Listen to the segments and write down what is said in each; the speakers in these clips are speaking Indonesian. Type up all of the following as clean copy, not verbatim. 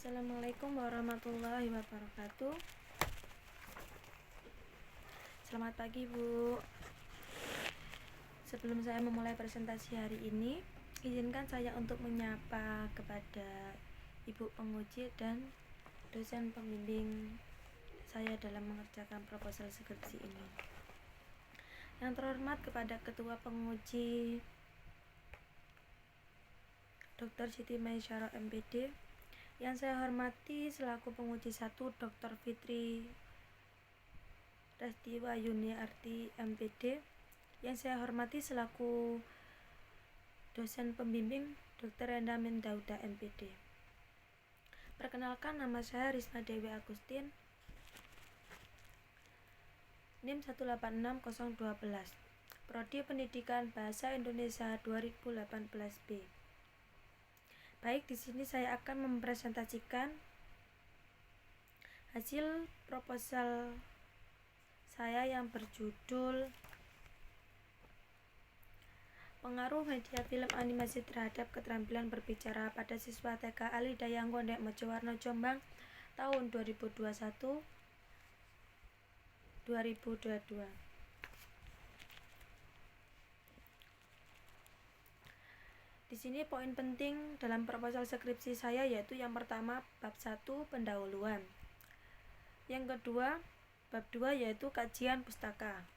Assalamualaikum warahmatullahi wabarakatuh. Selamat pagi, Bu. Sebelum saya memulai presentasi hari ini, izinkan saya untuk menyapa kepada Ibu penguji dan dosen pembimbing saya dalam mengerjakan proposal skripsi ini. Yang terhormat kepada Ketua Penguji Dr. Siti Maisyarah MPD, yang saya hormati selaku penguji 1 Dr. Fitri Restiwa Yuniarti MPD, yang saya hormati selaku dosen pembimbing Dr. Endamin Dauda MPD. Perkenalkan, nama saya Risma Dewi Agustin, NIM 186012, Prodi Pendidikan Bahasa Indonesia 2018B. Baik, di sini saya akan mempresentasikan hasil proposal saya yang berjudul Pengaruh Media Film Animasi Terhadap Keterampilan Berbicara pada Siswa TK Ali Dayang Gondek Mojowarno Jombang tahun 2021-2022. Di sini poin penting dalam proposal skripsi saya yaitu yang pertama bab 1 pendahuluan. Yang kedua bab 2 yaitu kajian pustaka.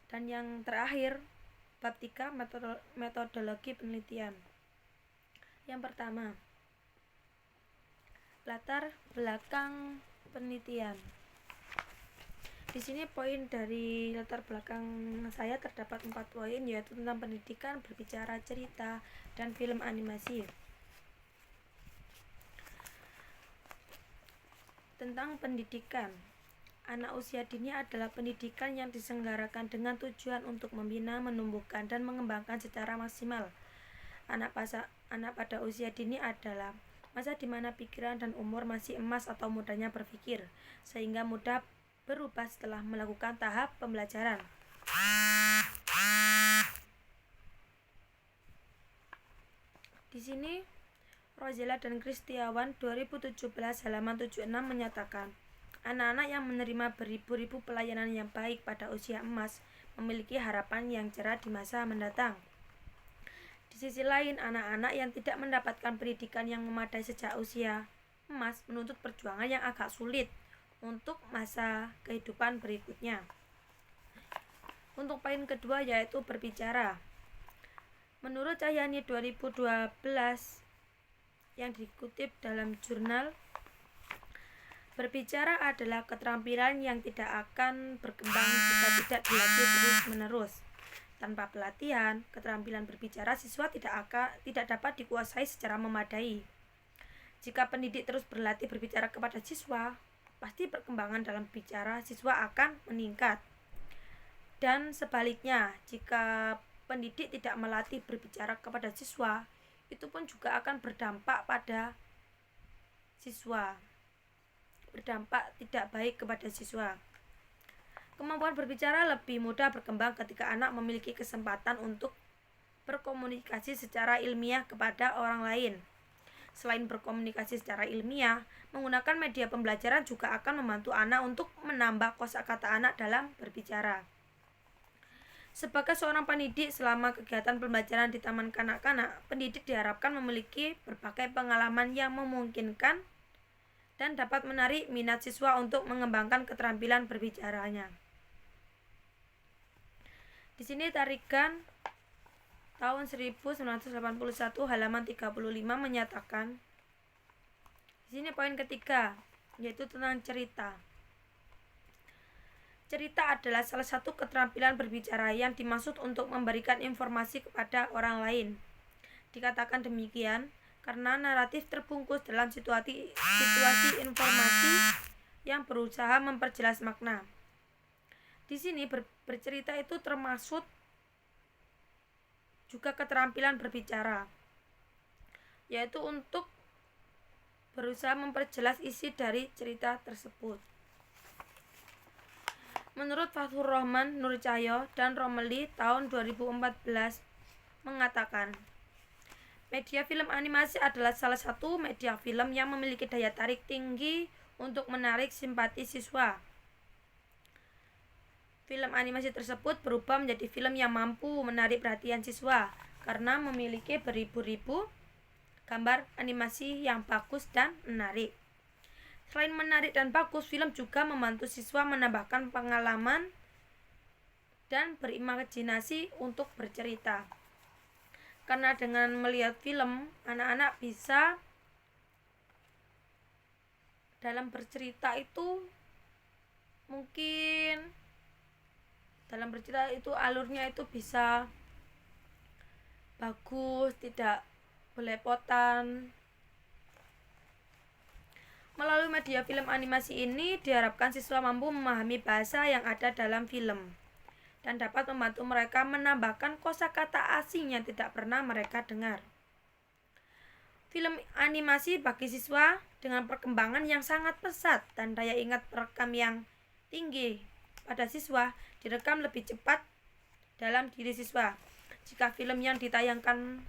Dan yang terakhir bab 3 metodologi penelitian. Yang pertama, latar belakang penelitian. Di sini poin dari latar belakang saya terdapat 4 poin, yaitu tentang pendidikan, berbicara, cerita, dan film animasi. Tentang pendidikan, anak usia dini adalah pendidikan yang diselenggarakan dengan tujuan untuk membina, menumbuhkan, dan mengembangkan secara maksimal. Anak pada usia dini adalah masa di mana pikiran dan umur masih emas atau mudanya berpikir, sehingga mudah berubah setelah melakukan tahap pembelajaran. Di sini Rozela dan Kristiawan 2017 halaman 76 menyatakan, anak-anak yang menerima beribu-ribu pelayanan yang baik pada usia emas memiliki harapan yang cerah di masa mendatang. Di sisi lain, anak-anak yang tidak mendapatkan pendidikan yang memadai sejak usia emas menuntut perjuangan yang agak sulit untuk masa kehidupan berikutnya. Untuk poin kedua yaitu berbicara. Menurut Cahyani 2012 yang dikutip dalam jurnal, berbicara adalah keterampilan yang tidak akan berkembang jika tidak dilatih terus-menerus. Tanpa pelatihan, keterampilan berbicara siswa tidak dapat dikuasai secara memadai. Jika pendidik terus berlatih berbicara kepada siswa, pasti perkembangan dalam bicara siswa akan meningkat. Dan sebaliknya, jika pendidik tidak melatih berbicara kepada siswa, itu pun juga akan berdampak pada siswa. Berdampak tidak baik kepada siswa. Kemampuan berbicara lebih mudah berkembang ketika anak memiliki kesempatan untuk berkomunikasi secara ilmiah kepada orang lain. Selain berkomunikasi secara ilmiah, menggunakan media pembelajaran juga akan membantu anak untuk menambah kosakata anak dalam berbicara. Sebagai seorang pendidik, selama kegiatan pembelajaran di taman kanak-kanak, pendidik diharapkan memiliki berbagai pengalaman yang memungkinkan dan dapat menarik minat siswa untuk mengembangkan keterampilan berbicaranya. Di sini tarikan tahun 1981 halaman 35 menyatakan, di sini poin ketiga yaitu tentang cerita. Cerita adalah salah satu keterampilan berbicara yang dimaksud untuk memberikan informasi kepada orang lain. Dikatakan demikian karena naratif terbungkus dalam situasi informasi yang berusaha memperjelas makna. Di sini bercerita itu termasuk juga keterampilan berbicara, yaitu untuk berusaha memperjelas isi dari cerita tersebut. Menurut Fathur Rahman Nurcahyo dan Romeli tahun 2014 mengatakan, Media film animasi adalah salah satu media film yang memiliki daya tarik tinggi untuk menarik simpati siswa. Film animasi tersebut berubah menjadi film yang mampu menarik perhatian siswa karena memiliki beribu-ribu gambar animasi yang bagus dan menarik. Selain menarik dan bagus, film juga membantu siswa menambahkan pengalaman dan berimajinasi untuk bercerita. Karena dengan melihat film, anak-anak bisa dalam bercerita itu mungkin dalam bercerita itu alurnya itu bisa bagus, tidak belepotan. Melalui media film animasi ini diharapkan siswa mampu memahami bahasa yang ada dalam film dan dapat membantu mereka menambahkan kosakata asing yang tidak pernah mereka dengar. Film animasi bagi siswa dengan perkembangan yang sangat pesat dan daya ingat perekam yang tinggi pada siswa direkam lebih cepat dalam diri siswa. Jika film yang ditayangkan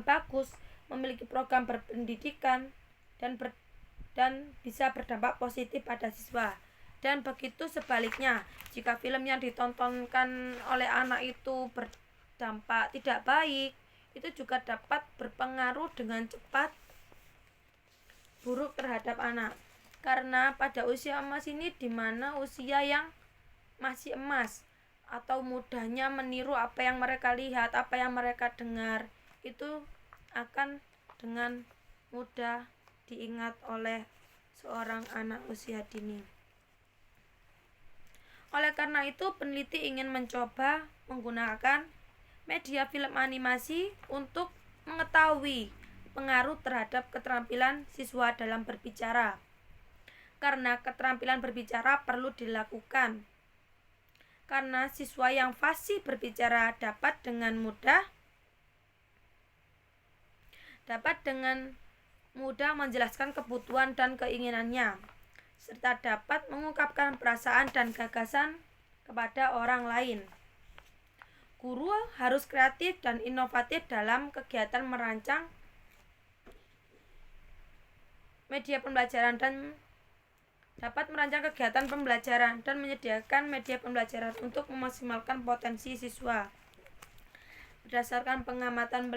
bagus, memiliki program berpendidikan dan bisa berdampak positif pada siswa. Dan begitu sebaliknya, jika film yang ditontonkan oleh anak itu berdampak tidak baik, itu juga dapat berpengaruh dengan cepat buruk terhadap anak. Karena pada usia emas ini, di mana usia yang masih emas atau mudahnya meniru apa yang mereka lihat, apa yang mereka dengar, itu akan dengan mudah diingat oleh seorang anak usia dini. Oleh karena itu, peneliti ingin mencoba menggunakan media film animasi untuk mengetahui pengaruh terhadap keterampilan siswa dalam berbicara. Karena keterampilan berbicara perlu dilakukan. Karena siswa yang fasih berbicara dapat dengan mudah menjelaskan kebutuhan dan keinginannya, serta dapat mengungkapkan perasaan dan gagasan kepada orang lain. Guru harus kreatif dan inovatif dalam kegiatan merancang media pembelajaran dan dapat merancang kegiatan pembelajaran dan menyediakan media pembelajaran untuk memaksimalkan potensi siswa. Berdasarkan pengamatan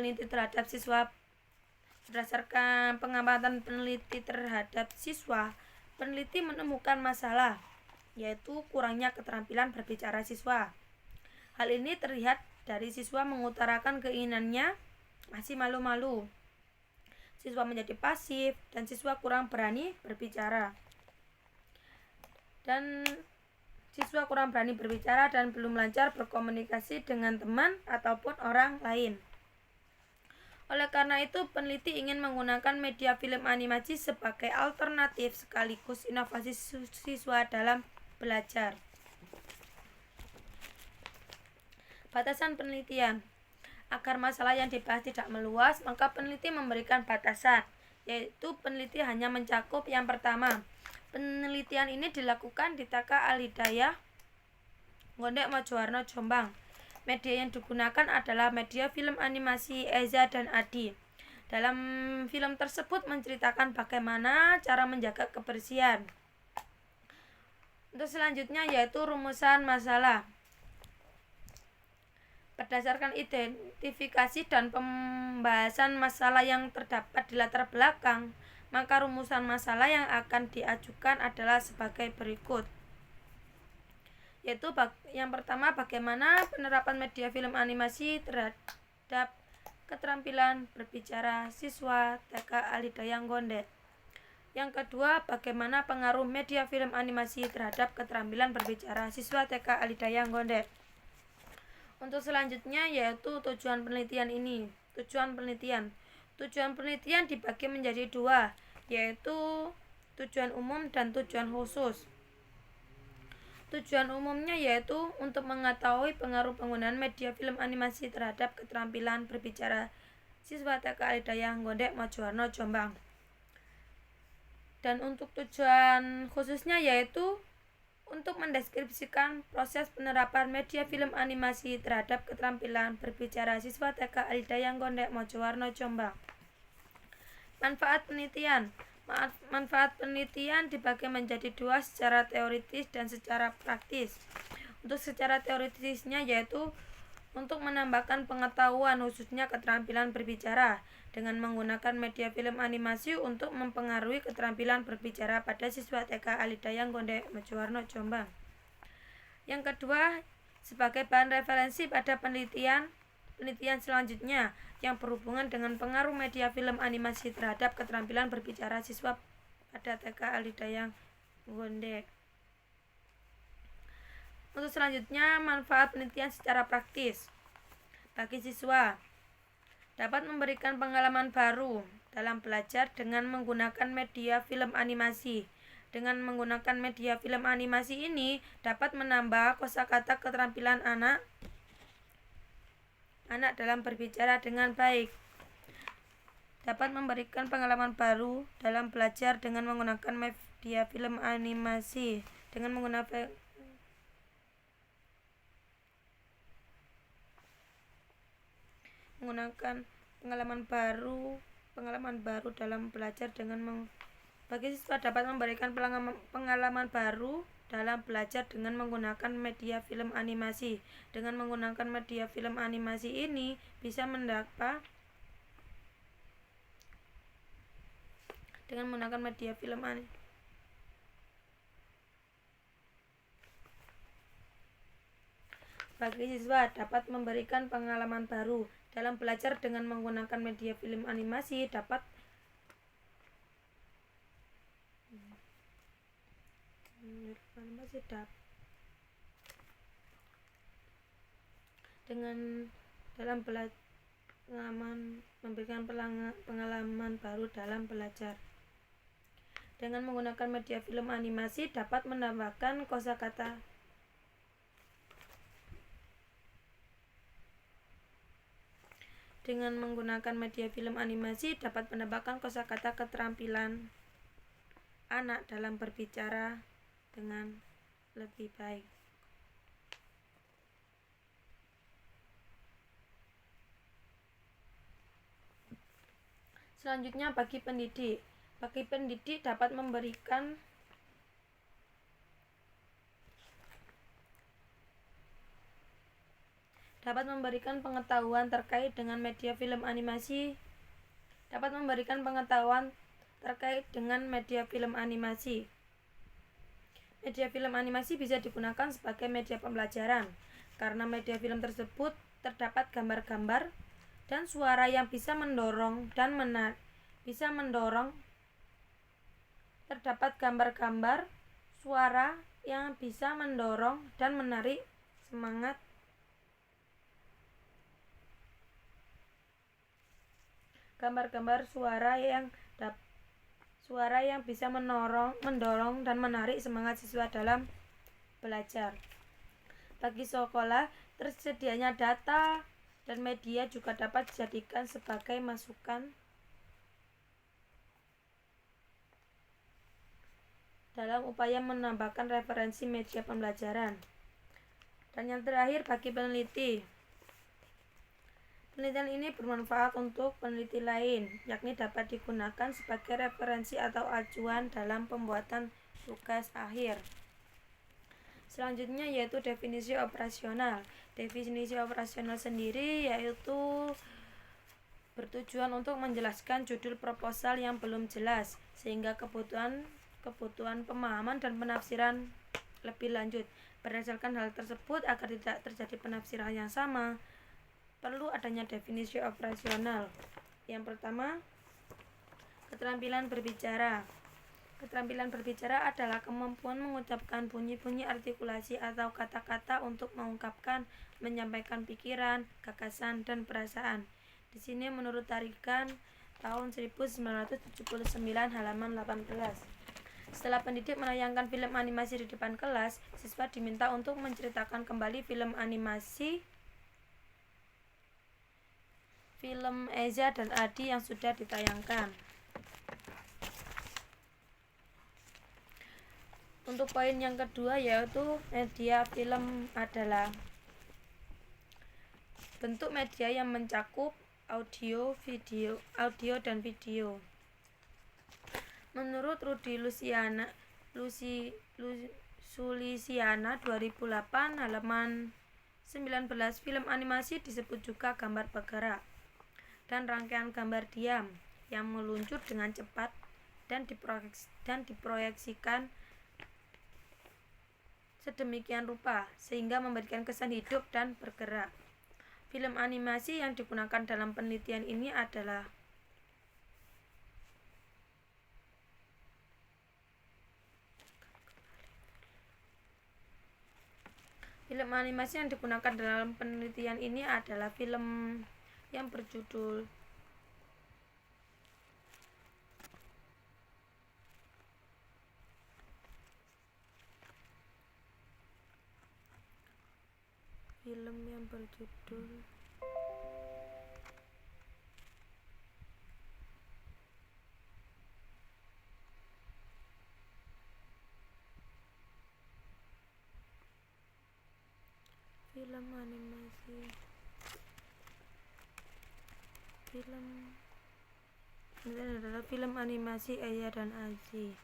peneliti terhadap siswa, peneliti menemukan masalah, yaitu kurangnya keterampilan berbicara siswa. Hal ini terlihat dari siswa mengutarakan keinginannya masih malu-malu, siswa menjadi pasif, dan siswa kurang berani berbicara. Dan belum lancar berkomunikasi dengan teman ataupun orang lain. Oleh karena itu, peneliti ingin menggunakan media film animasi sebagai alternatif sekaligus inovasi siswa dalam belajar. Batasan penelitian. Agar masalah yang dibahas tidak meluas, maka peneliti memberikan batasan, yaitu peneliti hanya mencakup yang pertama. Penelitian ini dilakukan di TK Al-Hidayah Ngondek Mojowarno, Jombang. Media yang digunakan adalah media film animasi Eza dan Adi. Dalam film tersebut menceritakan bagaimana cara menjaga kebersihan. Untuk selanjutnya yaitu rumusan masalah. Berdasarkan identifikasi dan pembahasan masalah yang terdapat di latar belakang, maka rumusan masalah yang akan diajukan adalah sebagai berikut. Yaitu yang pertama, bagaimana penerapan media film animasi terhadap keterampilan berbicara siswa TK Al-Hidayah Ngondek. Yang kedua, bagaimana pengaruh media film animasi terhadap keterampilan berbicara siswa TK Al-Hidayah Ngondek. Untuk selanjutnya yaitu tujuan penelitian ini. Tujuan penelitian dibagi menjadi dua, yaitu tujuan umum dan tujuan khusus. Tujuan umumnya yaitu untuk mengetahui pengaruh penggunaan media film animasi terhadap keterampilan berbicara siswa TK Al-Hidayah Ngondek Mojowarno, Jombang. Dan untuk tujuan khususnya yaitu untuk mendeskripsikan proses penerapan media film animasi terhadap keterampilan berbicara siswa TK Alidayang Gondek Mojowarno Jombang. Manfaat penelitian. Manfaat penelitian dibagi menjadi dua, secara teoritis dan secara praktis. Untuk secara teoritisnya yaitu untuk menambahkan pengetahuan khususnya keterampilan berbicara dengan menggunakan media film animasi untuk mempengaruhi keterampilan berbicara pada siswa TK Alidayang Gondek Mojowarno Jombang. Yang kedua, sebagai bahan referensi pada penelitian selanjutnya yang berhubungan dengan pengaruh media film animasi terhadap keterampilan berbicara siswa pada TK Alidayang Gondek. Untuk selanjutnya, manfaat penelitian secara praktis bagi siswa dapat memberikan pengalaman baru dalam belajar dengan menggunakan media film animasi. Dengan menggunakan media film animasi ini dapat menambah kosakata keterampilan anak dalam berbicara dengan baik. Dapat memberikan pengalaman baru dalam belajar dengan menggunakan media film animasi. Dengan menggunakan pengalaman baru dalam belajar bagi siswa dapat memberikan pengalaman baru dalam belajar dengan menggunakan media film animasi. Dengan menggunakan media film animasi ini bisa mendapat bagi siswa dapat memberikan pengalaman baru dalam belajar dengan menggunakan media film animasi memberikan pengalaman baru dalam belajar. Dengan menggunakan media film animasi dapat menambahkan kosakata keterampilan anak dalam berbicara dengan lebih baik. Selanjutnya, bagi pendidik dapat memberikan pengetahuan terkait dengan media film animasi. Media film animasi bisa digunakan sebagai media pembelajaran karena media film tersebut terdapat gambar-gambar dan suara yang bisa mendorong dan menarik. Terdapat gambar-gambar, suara yang bisa mendorong dan menarik semangat. Gambar-gambar suara yang bisa mendorong dan menarik semangat siswa dalam belajar. Bagi sekolah, tersedianya data dan media juga dapat dijadikan sebagai masukan dalam upaya menambahkan referensi media pembelajaran. Dan yang terakhir, bagi peneliti, penelitian ini bermanfaat untuk peneliti lain, yakni dapat digunakan sebagai referensi atau acuan dalam pembuatan tugas akhir. Selanjutnya yaitu definisi operasional. Definisi operasional sendiri yaitu bertujuan untuk menjelaskan judul proposal yang belum jelas sehingga kebutuhan pemahaman dan penafsiran lebih lanjut. Berdasarkan hal tersebut, agar tidak terjadi penafsiran yang sama, perlu adanya definisi operasional. Yang pertama, keterampilan berbicara. Keterampilan berbicara adalah kemampuan mengucapkan bunyi-bunyi artikulasi atau kata-kata untuk mengungkapkan, menyampaikan pikiran, gagasan, dan perasaan. Di sini menurut tarikan tahun 1979 halaman 18. Setelah pendidik menayangkan film animasi di depan kelas, siswa diminta untuk menceritakan kembali film animasi film Eza dan Adi yang sudah ditayangkan. Untuk poin yang kedua yaitu media film adalah bentuk media yang mencakup audio, dan video. Menurut Rudy Sulisiana 2008 halaman 19, film animasi disebut juga gambar bergerak dan rangkaian gambar diam yang meluncur dengan cepat dan diproyeksikan sedemikian rupa sehingga memberikan kesan hidup dan bergerak. Film animasi yang digunakan dalam penelitian ini adalah film yang berjudul film animasi Aya dan Aji.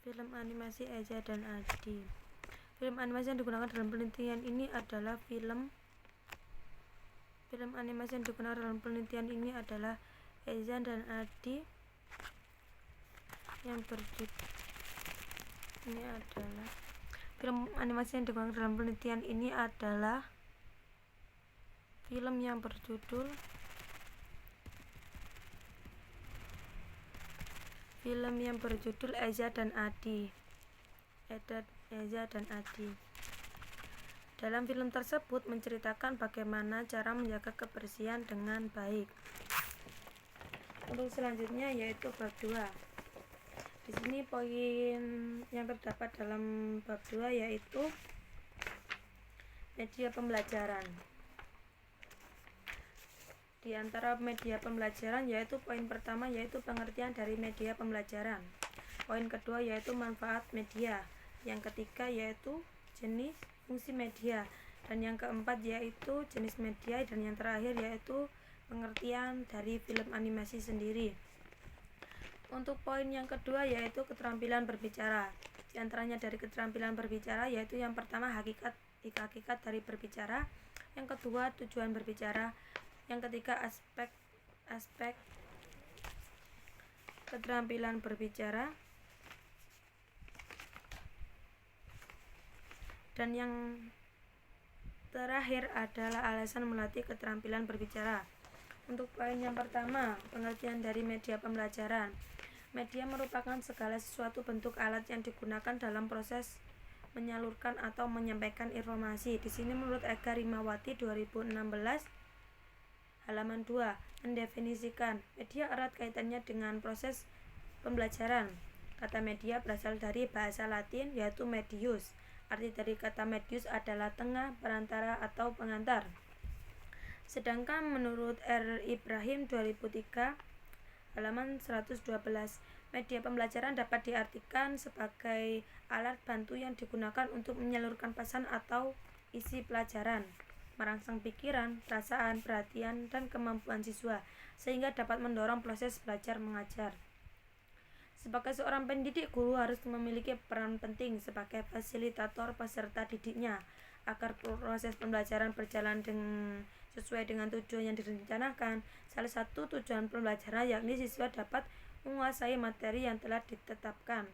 Film animasi Eza dan Adi. Film animasi yang digunakan dalam penelitian ini adalah Eza dan Adi yang berjudul film animasi yang digunakan dalam penelitian ini adalah film yang berjudul Eza dan Adi. Dalam film tersebut menceritakan bagaimana cara menjaga kebersihan dengan baik. Untuk selanjutnya yaitu bab 2. Di sini poin yang terdapat dalam bab 2 yaitu media pembelajaran. Di antara media pembelajaran yaitu poin pertama yaitu pengertian dari media pembelajaran. Poin kedua yaitu manfaat media. Yang ketiga yaitu jenis fungsi media, dan yang keempat yaitu jenis media, dan yang terakhir yaitu pengertian dari film animasi sendiri. Untuk poin yang kedua yaitu keterampilan berbicara. Di antaranya dari keterampilan berbicara yaitu yang pertama hakikat dari berbicara, yang kedua tujuan berbicara, yang ketiga aspek keterampilan berbicara, dan yang terakhir adalah alasan melatih keterampilan berbicara. Untuk poin yang pertama, pengertian dari media pembelajaran. Media merupakan segala sesuatu bentuk alat yang digunakan dalam proses menyalurkan atau menyampaikan informasi. Di sini menurut Eka Rimawati 2016 halaman 2 mendefinisikan media erat kaitannya dengan proses pembelajaran. Kata media berasal dari bahasa Latin yaitu medius. Arti dari kata medius adalah tengah, perantara, atau pengantar. Sedangkan menurut R. Ibrahim 2003 halaman 112, media pembelajaran dapat diartikan sebagai alat bantu yang digunakan untuk menyalurkan pesan atau isi pelajaran, merangsang pikiran, perasaan, perhatian, dan kemampuan siswa, sehingga dapat mendorong proses belajar mengajar. Sebagai seorang pendidik, guru harus memiliki peran penting sebagai fasilitator peserta didiknya agar proses pembelajaran berjalan sesuai dengan tujuan yang direncanakan. Salah satu tujuan pembelajaran yakni siswa dapat menguasai materi yang telah ditetapkan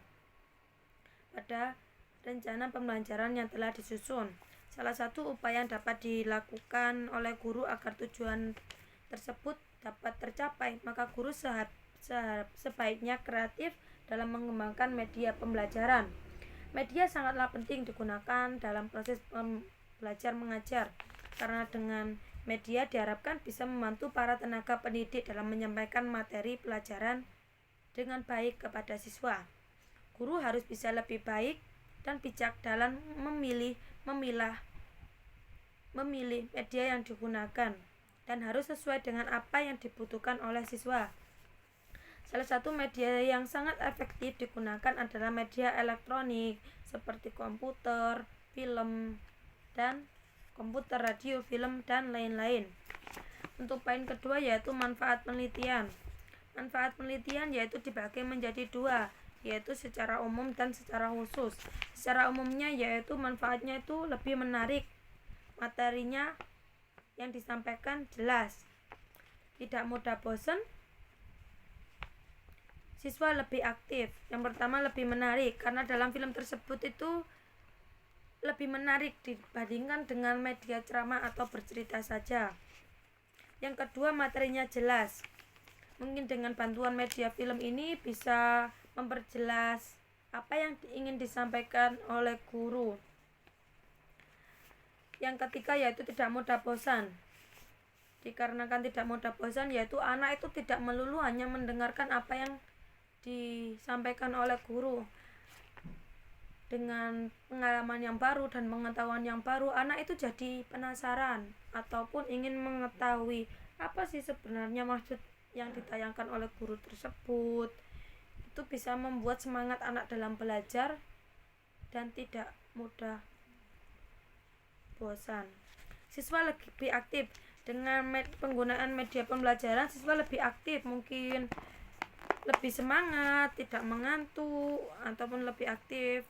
pada rencana pembelajaran yang telah disusun. Salah satu upaya yang dapat dilakukan oleh guru agar tujuan tersebut dapat tercapai, maka guru sebaiknya kreatif dalam mengembangkan media pembelajaran. Media sangatlah penting digunakan dalam proses belajar mengajar, karena dengan media diharapkan bisa membantu para tenaga pendidik dalam menyampaikan materi pelajaran dengan baik kepada siswa. Guru harus bisa lebih baik dan bijak dalam memilah memilih media yang digunakan dan harus sesuai dengan apa yang dibutuhkan oleh siswa. Salah satu media yang sangat efektif digunakan adalah media elektronik seperti komputer, film, dan komputer, radio, film, dan lain-lain. Untuk poin kedua yaitu manfaat penelitian. Manfaat penelitian yaitu dibagi menjadi dua, yaitu secara umum dan secara khusus. Secara umumnya yaitu manfaatnya itu lebih menarik, materinya yang disampaikan jelas, tidak mudah bosan, siswa lebih aktif. Yang pertama lebih menarik karena dalam film tersebut itu lebih menarik dibandingkan dengan media ceramah atau bercerita saja. Yang kedua materinya jelas. Mungkin dengan bantuan media film ini bisa memperjelas apa yang ingin disampaikan oleh guru. Yang ketiga yaitu tidak mudah bosan. Dikarenakan tidak mudah bosan yaitu anak itu tidak melulu hanya mendengarkan apa yang disampaikan oleh guru. Dengan pengalaman yang baru dan pengetahuan yang baru, anak itu jadi penasaran ataupun ingin mengetahui apa sih sebenarnya maksud yang ditayangkan oleh guru tersebut. Itu bisa membuat semangat anak dalam belajar dan tidak mudah bosan. Siswa lebih aktif. Dengan penggunaan media pembelajaran, siswa lebih aktif, mungkin lebih semangat, tidak mengantuk, ataupun lebih aktif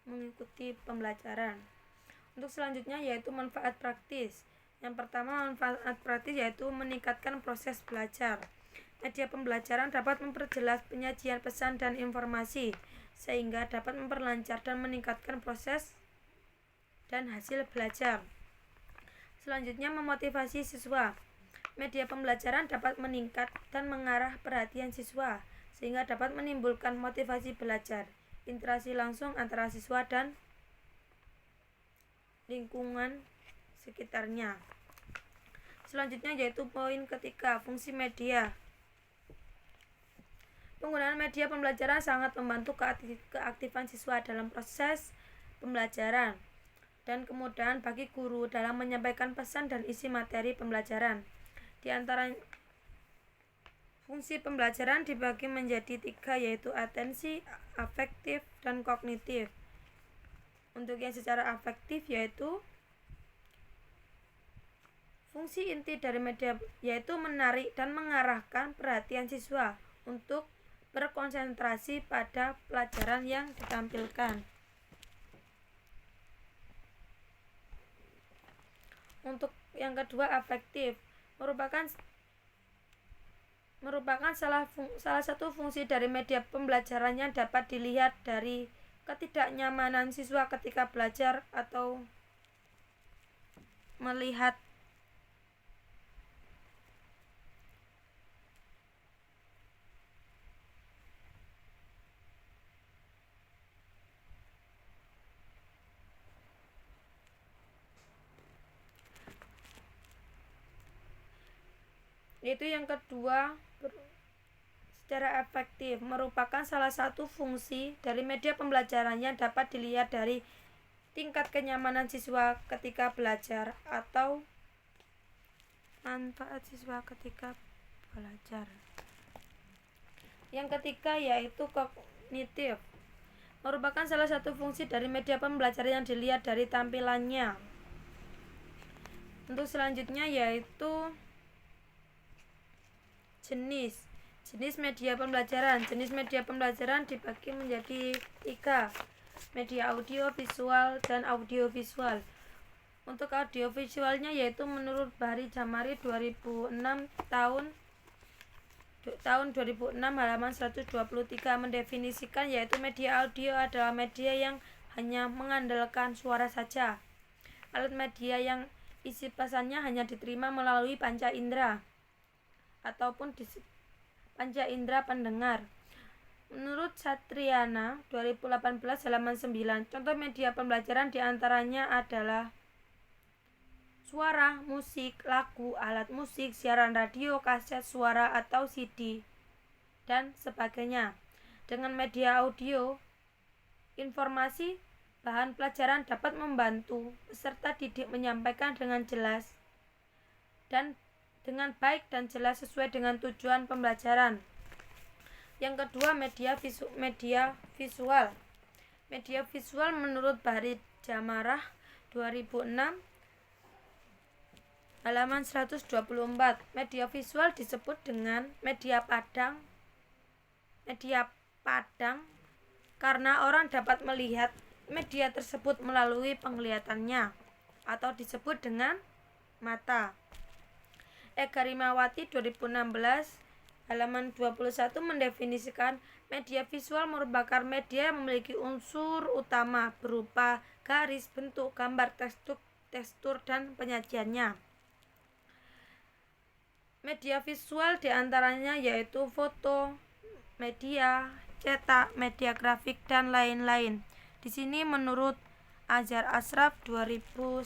mengikuti pembelajaran. Untuk selanjutnya yaitu manfaat praktis. Yang pertama, manfaat praktis yaitu meningkatkan proses belajar. Media pembelajaran dapat memperjelas penyajian pesan dan informasi, sehingga dapat memperlancar dan meningkatkan proses dan hasil belajar. Selanjutnya, memotivasi siswa. Media pembelajaran dapat meningkat dan mengarah perhatian siswa, sehingga dapat menimbulkan motivasi belajar, interaksi langsung antara siswa dan lingkungan sekitarnya. Selanjutnya yaitu poin ketiga, fungsi media. Penggunaan media pembelajaran sangat membantu keaktifan siswa dalam proses pembelajaran dan kemudahan bagi guru dalam menyampaikan pesan dan isi materi pembelajaran. Di antara fungsi pembelajaran dibagi menjadi 3, yaitu atensi, afektif, dan kognitif. Untuk yang secara afektif yaitu fungsi inti dari media yaitu menarik dan mengarahkan perhatian siswa untuk berkonsentrasi pada pelajaran yang ditampilkan. Untuk yang kedua, afektif merupakan salah satu fungsi dari media pembelajaran yang dapat dilihat dari ketidaknyamanan siswa ketika belajar atau melihat Itu yang kedua, secara efektif merupakan salah satu fungsi dari media pembelajaran yang dapat dilihat dari tingkat kenyamanan siswa ketika belajar atau manfaat siswa ketika belajar. Yang ketiga yaitu kognitif, merupakan salah satu fungsi dari media pembelajaran yang dilihat dari tampilannya. Untuk selanjutnya yaitu jenis media pembelajaran. Jenis media pembelajaran dibagi menjadi 3, media audio, visual, dan audiovisual. Untuk audiovisualnya yaitu menurut Bahri Jamari 2006 tahun 2006 halaman 123 mendefinisikan yaitu media audio adalah media yang hanya mengandalkan suara saja. Alat media yang isi pesannya hanya diterima melalui panca indera ataupun panca indera pendengar. Menurut Satriana 2018 halaman 9, contoh media pembelajaran diantaranya adalah suara, musik, lagu, alat musik, siaran radio, kaset suara atau CD, dan sebagainya. Dengan media audio, informasi Bahan pelajaran dapat membantu peserta didik menyampaikan dengan jelas dan dengan baik dan jelas sesuai dengan tujuan pembelajaran. Yang kedua, media visual. Media visual menurut Barit Jamarah 2006 halaman 124. Media visual disebut dengan media padang karena orang dapat melihat media tersebut melalui penglihatannya atau disebut dengan mata. Ega Rimawati 2016 halaman 21 mendefinisikan media visual merupakan media yang memiliki unsur utama berupa garis, bentuk, gambar, tekstur, dan penyajiannya. Media visual diantaranya yaitu foto, media cetak, media grafik, dan lain-lain. Di sini menurut Azhar Ashraf 2011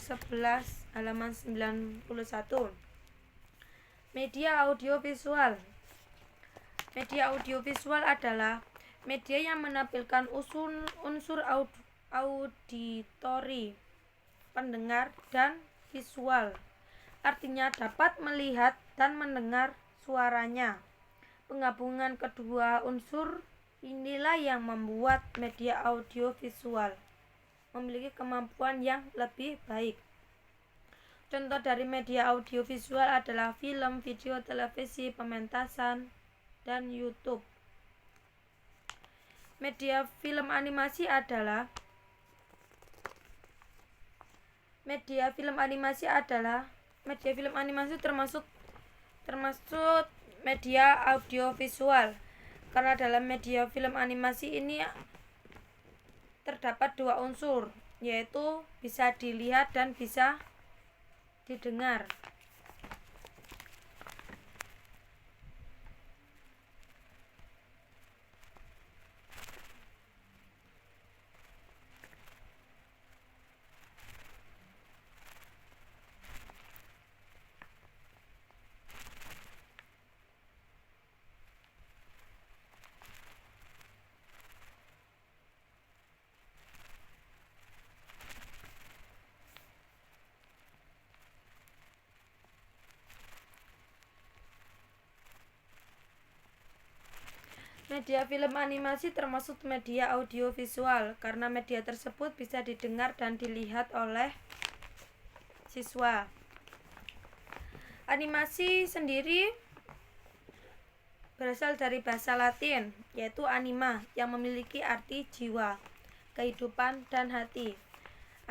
halaman 91. Media audiovisual. Media audiovisual adalah media yang menampilkan unsur auditori, pendengar, dan visual. Artinya dapat melihat dan mendengar suaranya. Penggabungan kedua unsur inilah yang membuat media audiovisual memiliki kemampuan yang lebih baik. Contoh dari media audiovisual adalah film, video, televisi, pementasan, dan YouTube. Media film animasi termasuk media audiovisual. Karena dalam media film animasi ini terdapat dua unsur, yaitu bisa dilihat dan bisa didengar. Media film animasi termasuk media audiovisual karena media tersebut bisa didengar dan dilihat oleh siswa. Animasi sendiri berasal dari bahasa Latin, yaitu anima, yang memiliki arti jiwa, kehidupan, dan hati.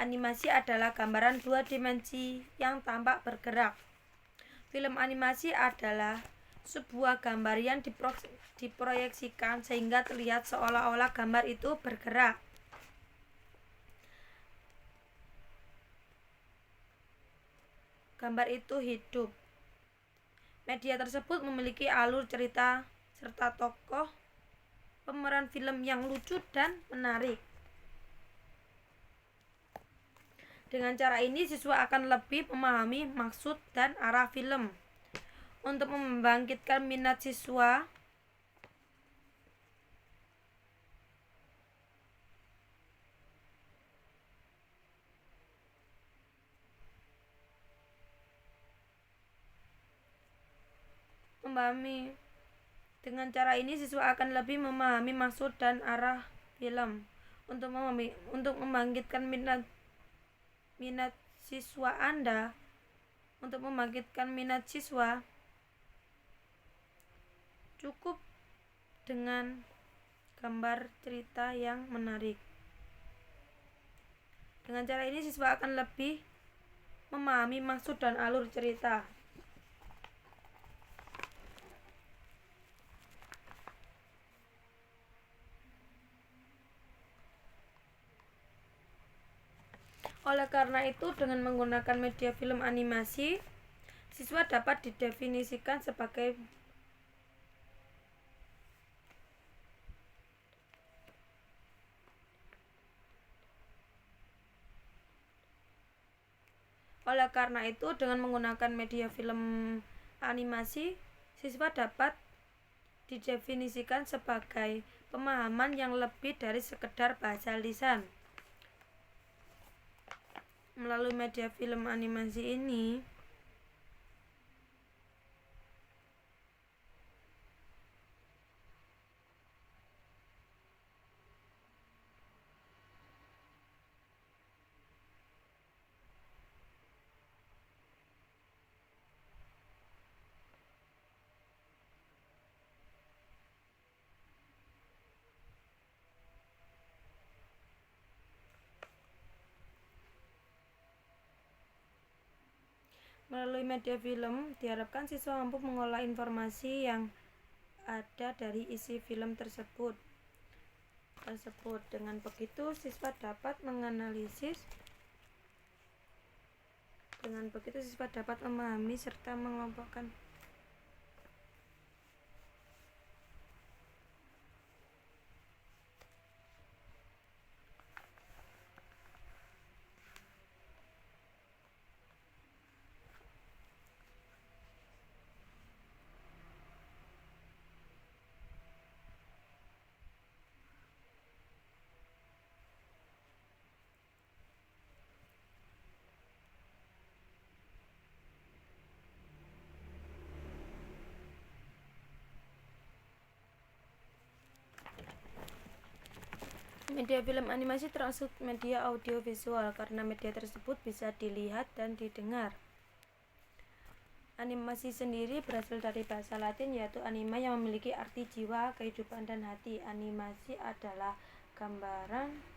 Animasi adalah gambaran dua dimensi yang tampak bergerak. Film animasi adalah sebuah gambar yang diproyeksikan sehingga terlihat seolah-olah gambar itu bergerak. Gambar itu hidup. Media tersebut memiliki alur cerita serta tokoh pemeran film yang lucu dan menarik. Dengan cara ini siswa akan lebih memahami maksud dan arah film. Untuk membangkitkan minat siswa, dengan cara ini siswa akan lebih memahami maksud dan arah film. Untuk membangkitkan minat siswa cukup dengan gambar cerita yang menarik. Dengan cara ini siswa akan lebih memahami maksud dan alur cerita. Oleh karena itu, dengan menggunakan media film animasi, siswa dapat didefinisikan sebagai pemahaman yang lebih dari sekedar bahasa lisan. Melalui media film animasi ini, diharapkan siswa mampu mengolah informasi yang ada dari isi film tersebut. Dengan begitu, siswa dapat memahami serta mengelompokkan media film animasi termasuk media audiovisual karena media tersebut bisa dilihat dan didengar. Animasi sendiri berasal dari bahasa Latin yaitu anima yang memiliki arti jiwa, kehidupan, dan hati. Animasi adalah gambaran